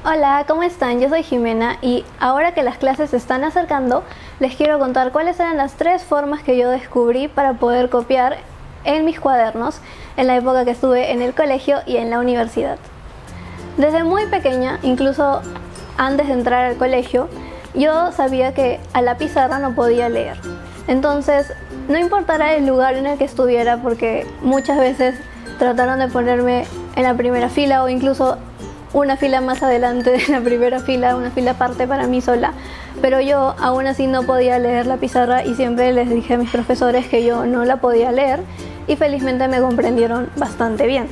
Hola, ¿cómo están? Yo soy Jimena y ahora que las clases se están acercando, les quiero contar cuáles eran las 3 formas que yo descubrí para poder copiar en mis cuadernos en la época que estuve en el colegio y en la universidad. Desde muy pequeña, incluso antes de entrar al colegio, yo sabía que a la pizarra no podía leer. Entonces, no importara el lugar en el que estuviera, porque muchas veces trataron de ponerme en la primera fila o incluso una fila más adelante de la primera fila, una fila aparte para mí sola, pero yo aún así no podía leer la pizarra y siempre les dije a mis profesores que yo no la podía leer y felizmente me comprendieron bastante bien.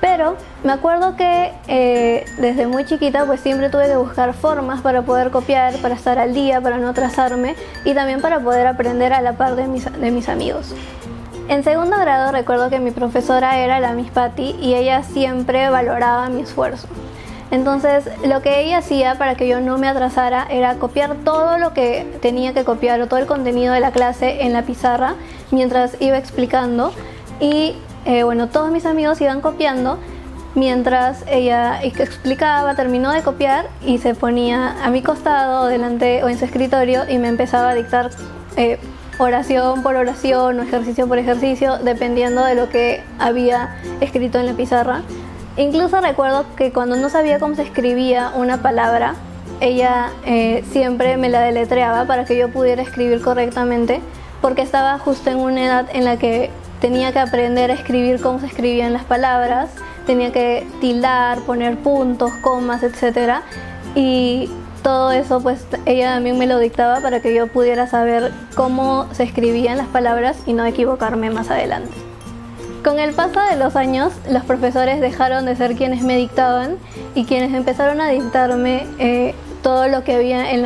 Pero me acuerdo que desde muy chiquita pues siempre tuve que buscar formas para poder copiar, para estar al día, para no atrasarme y también para poder aprender a la par de mis amigos. En segundo grado recuerdo que mi profesora era la Miss Patty y ella siempre valoraba mi esfuerzo. Entonces lo que ella hacía para que yo no me atrasara era copiar todo lo que tenía que copiar o todo el contenido de la clase en la pizarra mientras iba explicando y todos mis amigos iban copiando mientras ella explicaba, terminó de copiar y se ponía a mi costado, delante o en su escritorio y me empezaba a dictar oración por oración o ejercicio por ejercicio, dependiendo de lo que había escrito en la pizarra. Incluso recuerdo que cuando no sabía cómo se escribía una palabra, ella siempre me la deletreaba para que yo pudiera escribir correctamente, porque estaba justo en una edad en la que tenía que aprender a escribir cómo se escribían las palabras, tenía que tildar, poner puntos, comas, etc. Y todo eso pues ella también me lo dictaba para que yo pudiera saber cómo se escribían las palabras y no equivocarme más adelante. Con el paso de los años, los profesores dejaron de ser quienes me dictaban y quienes empezaron a dictarme todo lo que había en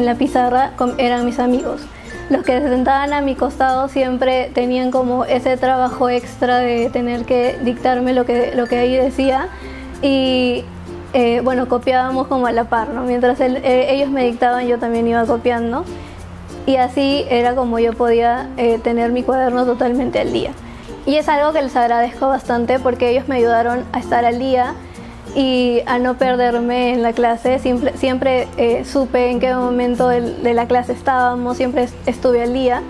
la pizarra eran mis amigos. Los que se sentaban a mi costado siempre tenían como ese trabajo extra de tener que dictarme lo que ahí decía y copiábamos como a la par, ¿no? Mientras ellos me dictaban, yo también iba copiando y así era como yo podía tener mi cuaderno totalmente al día. Y es algo que les agradezco bastante porque ellos me ayudaron a estar al día y a no perderme en la clase. Siempre supe en qué momento de la clase estábamos, siempre estuve al día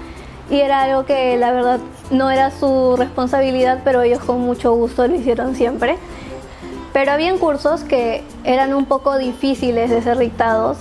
y era algo que la verdad no era su responsabilidad, pero ellos con mucho gusto lo hicieron siempre. Pero habían cursos que eran un poco difíciles de ser dictados,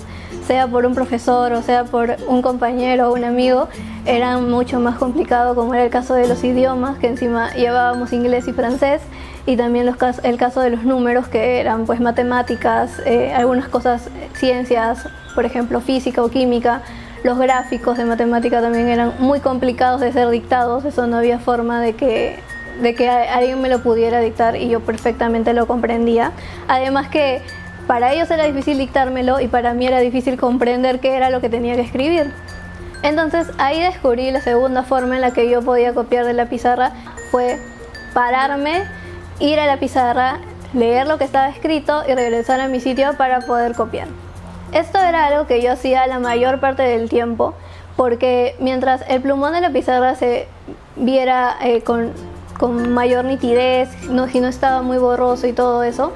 sea por un profesor o sea por un compañero o un amigo, eran mucho más complicados, como era el caso de los idiomas, que encima llevábamos inglés y francés, y también el caso de los números, que eran pues matemáticas, algunas cosas, ciencias, por ejemplo física o química. Los gráficos de matemática también eran muy complicados de ser dictados, eso no había forma de que alguien me lo pudiera dictar y yo perfectamente lo comprendía. Además que para ellos era difícil dictármelo y para mí era difícil comprender qué era lo que tenía que escribir. Entonces ahí descubrí la segunda forma en la que yo podía copiar de la pizarra, fue pararme, ir a la pizarra, leer lo que estaba escrito y regresar a mi sitio para poder copiar. Esto era algo que yo hacía la mayor parte del tiempo, porque mientras el plumón de la pizarra se viera con mayor nitidez, si no estaba muy borroso y todo eso,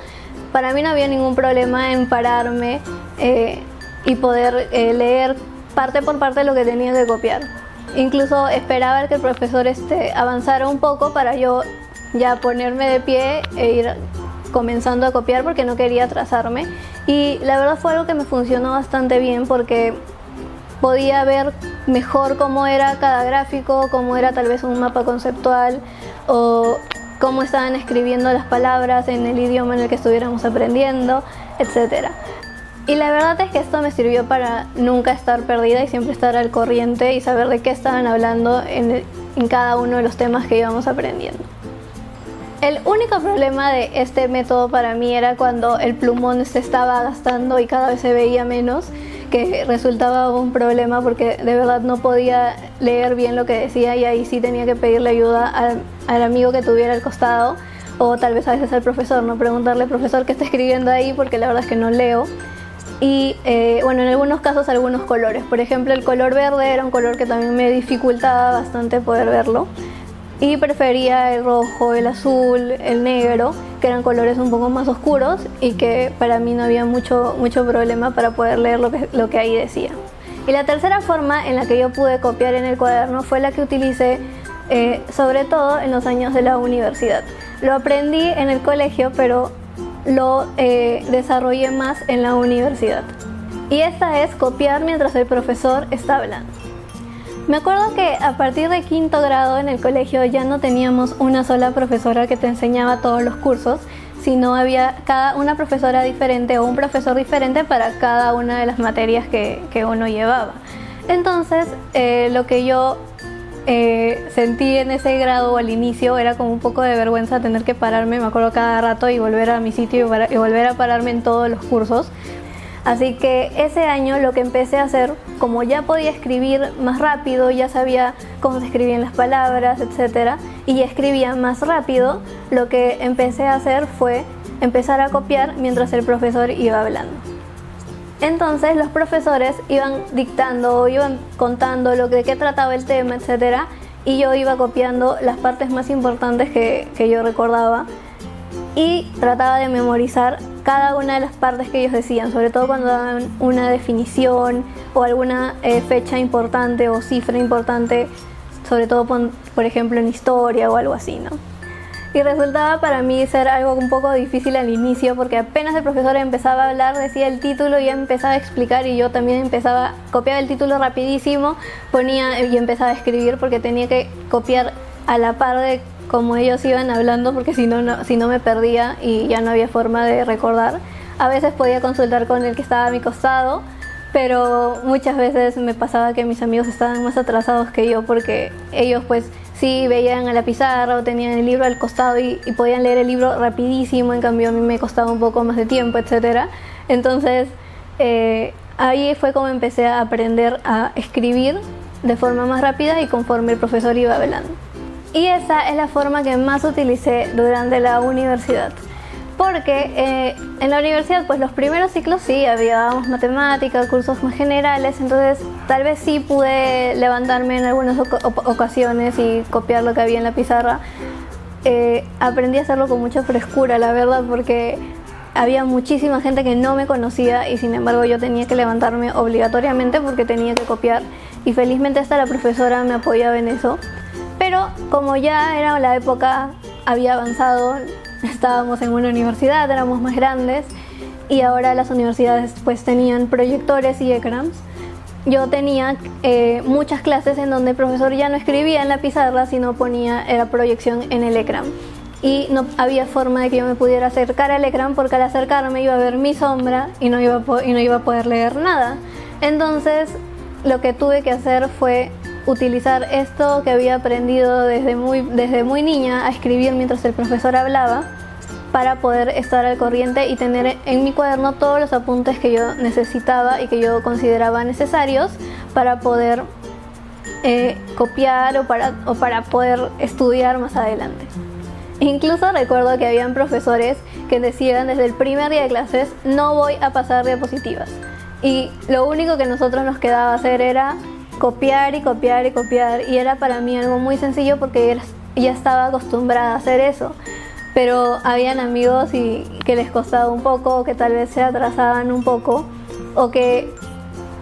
para mí no había ningún problema en pararme y poder leer parte por parte lo que tenía que copiar. Incluso esperaba que el profesor avanzara un poco para yo ya ponerme de pie e ir comenzando a copiar porque no quería atrasarme. Y la verdad fue algo que me funcionó bastante bien porque podía ver mejor cómo era cada gráfico, cómo era tal vez un mapa conceptual o cómo estaban escribiendo las palabras en el idioma en el que estuviéramos aprendiendo, etc. Y la verdad es que esto me sirvió para nunca estar perdida y siempre estar al corriente y saber de qué estaban hablando en cada uno de los temas que íbamos aprendiendo. El único problema de este método para mí era cuando el plumón se estaba gastando y cada vez se veía menos, que resultaba un problema porque de verdad no podía leer bien lo que decía y ahí sí tenía que pedirle ayuda al amigo que tuviera al costado o tal vez a veces al profesor, ¿no? Preguntarle, profesor, ¿qué está escribiendo ahí? Porque la verdad es que no leo. Y en algunos casos algunos colores. Por ejemplo, el color verde era un color que también me dificultaba bastante poder verlo. y prefería el rojo, el azul, el negro, que eran colores un poco más oscuros y que para mí no había mucho problema para poder leer lo que ahí decía. Y la tercera forma en la que yo pude copiar en el cuaderno fue la que utilicé sobre todo en los años de la universidad. Lo aprendí en el colegio, pero lo desarrollé más en la universidad. Y esta es copiar mientras el profesor está hablando. Me acuerdo que a partir de quinto grado en el colegio ya no teníamos una sola profesora que te enseñaba todos los cursos, sino había una profesora diferente o un profesor diferente para cada una de las materias que uno llevaba. Entonces, lo que yo sentí en ese grado al inicio era como un poco de vergüenza tener que pararme, me acuerdo, cada rato y volver a mi sitio y volver a pararme en todos los cursos. Así que ese año lo que empecé a hacer, como ya podía escribir más rápido, ya sabía cómo se escribían las palabras, etc., y ya escribía más rápido, lo que empecé a hacer fue empezar a copiar mientras el profesor iba hablando. Entonces los profesores iban dictando, iban contando de qué trataba el tema, etc., y yo iba copiando las partes más importantes que yo recordaba y trataba de memorizar cada una de las partes que ellos decían, sobre todo cuando daban una definición o alguna fecha importante o cifra importante, sobre todo por ejemplo en historia o algo así, ¿no? Y resultaba para mí ser algo un poco difícil al inicio, porque apenas el profesor empezaba a hablar, decía el título y ya empezaba a explicar, y yo también copiaba el título rapidísimo, ponía y empezaba a escribir, porque tenía que copiar a la par de como ellos iban hablando, porque si no me perdía y ya no había forma de recordar. A veces podía consultar con el que estaba a mi costado, pero muchas veces me pasaba que mis amigos estaban más atrasados que yo, porque ellos pues sí veían a la pizarra o tenían el libro al costado y podían leer el libro rapidísimo, en cambio a mí me costaba un poco más de tiempo, etc. Entonces ahí fue como empecé a aprender a escribir de forma más rápida y conforme el profesor iba hablando. Y esa es la forma que más utilicé durante la universidad, porque en la universidad pues los primeros ciclos sí, habíamos matemática, cursos más generales, entonces tal vez sí pude levantarme en algunas ocasiones y copiar lo que había en la pizarra. Aprendí a hacerlo con mucha frescura, la verdad, porque había muchísima gente que no me conocía y sin embargo yo tenía que levantarme obligatoriamente porque tenía que copiar, y felizmente hasta la profesora me apoyaba en eso. Pero como ya era la época, había avanzado, estábamos en una universidad, éramos más grandes y ahora las universidades pues tenían proyectores y ecrans. Yo tenía muchas clases en donde el profesor ya no escribía en la pizarra, sino ponía la proyección en el ecran. Y no había forma de que yo me pudiera acercar al ecran, porque al acercarme iba a ver mi sombra y no iba a poder leer nada. Entonces lo que tuve que hacer fue utilizar esto que había aprendido desde muy niña, a escribir mientras el profesor hablaba, para poder estar al corriente y tener en mi cuaderno todos los apuntes que yo necesitaba y que yo consideraba necesarios para poder copiar o para poder estudiar más adelante. Incluso recuerdo que habían profesores que decían desde el primer día de clases: no voy a pasar diapositivas, y lo único que nosotros nos quedaba hacer era copiar y copiar y copiar, y era para mí algo muy sencillo porque ya estaba acostumbrada a hacer eso. Pero habían amigos que les costaba un poco, o que tal vez se atrasaban un poco, o que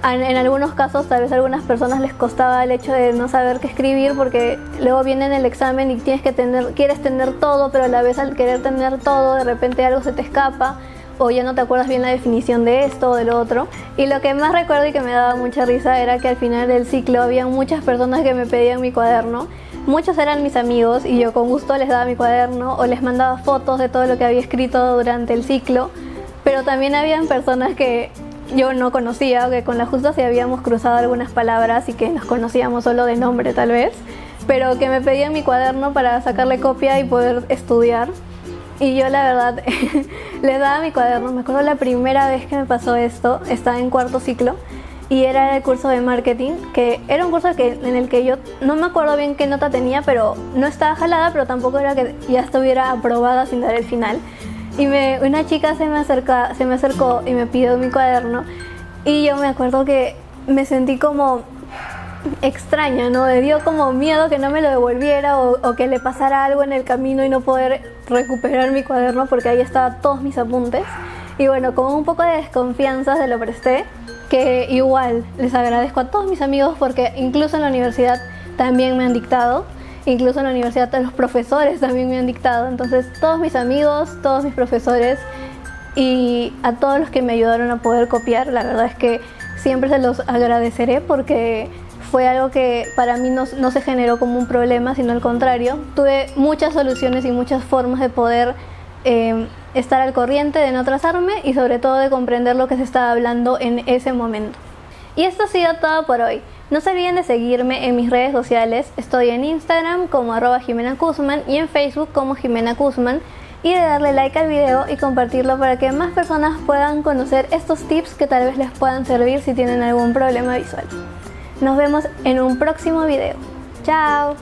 en algunos casos tal vez a algunas personas les costaba el hecho de no saber qué escribir, porque luego viene en el examen y quieres tener todo, pero a la vez al querer tener todo de repente algo se te escapa, o ya no te acuerdas bien la definición de esto o de lo otro. Y lo que más recuerdo y que me daba mucha risa era que al final del ciclo había muchas personas que me pedían mi cuaderno. Muchos eran mis amigos y yo con gusto les daba mi cuaderno o les mandaba fotos de todo lo que había escrito durante el ciclo, pero también habían personas que yo no conocía, o que con la justa sí habíamos cruzado algunas palabras y que nos conocíamos solo de nombre tal vez, pero que me pedían mi cuaderno para sacarle copia y poder estudiar. Y yo la verdad les daba mi cuaderno. Me acuerdo la primera vez que me pasó esto, estaba en cuarto ciclo y era el curso de marketing, que era un curso en el que yo no me acuerdo bien qué nota tenía, pero no estaba jalada, pero tampoco era que ya estuviera aprobada sin dar el final. Y una chica se me acercó y me pidió mi cuaderno, y yo me acuerdo que me sentí como extraña, ¿no? Me dio como miedo que no me lo devolviera o que le pasara algo en el camino y no poder recuperar mi cuaderno porque ahí estaban todos mis apuntes. Y bueno, con un poco de desconfianza se lo presté, que igual les agradezco a todos mis amigos porque incluso en la universidad también me han dictado. Incluso en la universidad los profesores también me han dictado. Entonces todos mis amigos, todos mis profesores y a todos los que me ayudaron a poder copiar, la verdad es que siempre se los agradeceré porque fue algo que para mí no se generó como un problema, sino al contrario. Tuve muchas soluciones y muchas formas de poder estar al corriente, de no atrasarme y sobre todo de comprender lo que se estaba hablando en ese momento. Y esto ha sido todo por hoy. No se olviden de seguirme en mis redes sociales. Estoy en Instagram como @JimenaKuzman y en Facebook como Jimena Kuzman. Y de darle like al video y compartirlo para que más personas puedan conocer estos tips que tal vez les puedan servir si tienen algún problema visual. Nos vemos en un próximo video. ¡Chao!